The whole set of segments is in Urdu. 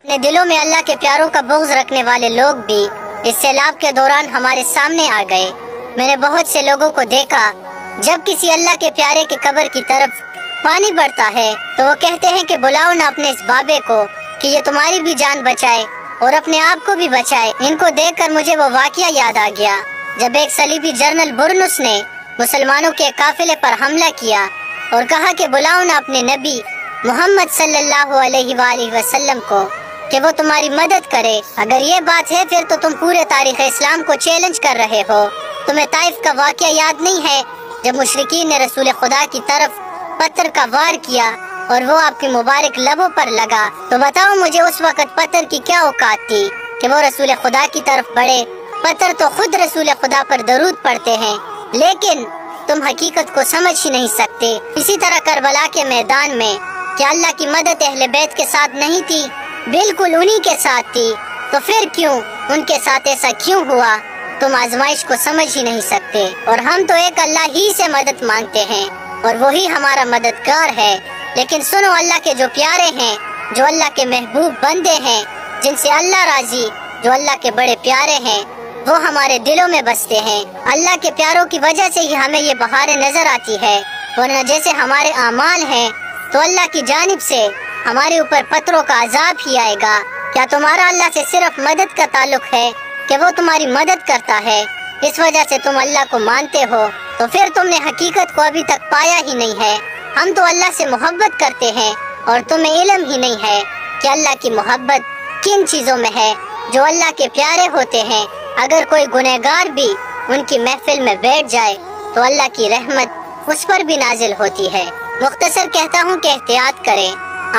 اپنے دلوں میں اللہ کے پیاروں کا بغض رکھنے والے لوگ بھی اس سیلاب کے دوران ہمارے سامنے آ گئے۔ میں نے بہت سے لوگوں کو دیکھا، جب کسی اللہ کے پیارے کی قبر کی طرف پانی بڑھتا ہے تو وہ کہتے ہیں کہ بلاؤ نہ اپنے اس بابے کو کہ یہ تمہاری بھی جان بچائے اور اپنے آپ کو بھی بچائے۔ ان کو دیکھ کر مجھے وہ واقعہ یاد آ گیا جب ایک صلیبی جنرل برنس نے مسلمانوں کے قافلے پر حملہ کیا اور کہا کہ بلاؤ نہ اپنے نبی محمد صلی اللہ علیہ وآلہ وسلم کو کہ وہ تمہاری مدد کرے۔ اگر یہ بات ہے پھر تو تم پورے تاریخ اسلام کو چیلنج کر رہے ہو۔ تمہیں طائف کا واقعہ یاد نہیں ہے جب مشرکین نے رسول خدا کی طرف پتھر کا وار کیا اور وہ آپ کی مبارک لبوں پر لگا؟ تو بتاؤ مجھے اس وقت پتھر کی کیا اوقات تھی کہ وہ رسول خدا کی طرف بڑھے؟ پتھر تو خود رسول خدا پر درود پڑھتے ہیں، لیکن تم حقیقت کو سمجھ ہی نہیں سکتے۔ اسی طرح کربلا کے میدان میں کیا اللہ کی مدد اہل بیت کے ساتھ نہیں تھی؟ بالکل انہی کے ساتھ تھی۔ تو پھر کیوں ان کے ساتھ ایسا کیوں ہوا؟ تم آزمائش کو سمجھ ہی نہیں سکتے۔ اور ہم تو ایک اللہ ہی سے مدد مانگتے ہیں اور وہی ہمارا مددگار ہے۔ لیکن سنو، اللہ کے جو پیارے ہیں، جو اللہ کے محبوب بندے ہیں، جن سے اللہ راضی، جو اللہ کے بڑے پیارے ہیں، وہ ہمارے دلوں میں بستے ہیں۔ اللہ کے پیاروں کی وجہ سے ہی ہمیں یہ بہاریں نظر آتی ہے، ورنہ جیسے ہمارے اعمال ہیں تو اللہ کی جانب سے ہمارے اوپر پتھروں کا عذاب ہی آئے گا۔ کیا تمہارا اللہ سے صرف مدد کا تعلق ہے کہ وہ تمہاری مدد کرتا ہے، اس وجہ سے تم اللہ کو مانتے ہو؟ تو پھر تم نے حقیقت کو ابھی تک پایا ہی نہیں ہے۔ ہم تو اللہ سے محبت کرتے ہیں اور تمہیں علم ہی نہیں ہے کہ اللہ کی محبت کن چیزوں میں ہے۔ جو اللہ کے پیارے ہوتے ہیں، اگر کوئی گنہگار بھی ان کی محفل میں بیٹھ جائے تو اللہ کی رحمت اس پر بھی نازل ہوتی ہے۔ مختصر کہتا ہوں کہ احتیاط کریں،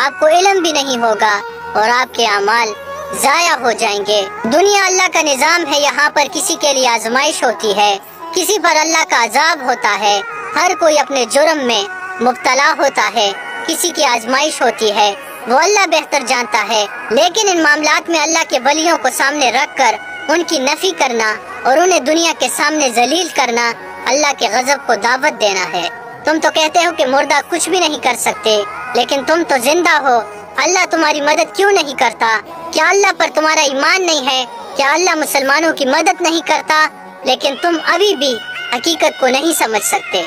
آپ کو علم بھی نہیں ہوگا اور آپ کے اعمال ضائع ہو جائیں گے۔ دنیا اللہ کا نظام ہے، یہاں پر کسی کے لیے آزمائش ہوتی ہے، کسی پر اللہ کا عذاب ہوتا ہے، ہر کوئی اپنے جرم میں مبتلا ہوتا ہے، کسی کی آزمائش ہوتی ہے، وہ اللہ بہتر جانتا ہے۔ لیکن ان معاملات میں اللہ کے ولیوں کو سامنے رکھ کر ان کی نفی کرنا اور انہیں دنیا کے سامنے ذلیل کرنا اللہ کے غضب کو دعوت دینا ہے۔ تم تو کہتے ہو کہ مردہ کچھ بھی نہیں کر سکتے، لیکن تم تو زندہ ہو۔ اللہ تمہاری مدد کیوں نہیں کرتا؟ کیا اللہ پر تمہارا ایمان نہیں ہے؟ کیا اللہ مسلمانوں کی مدد نہیں کرتا؟ لیکن تم ابھی بھی حقیقت کو نہیں سمجھ سکتے۔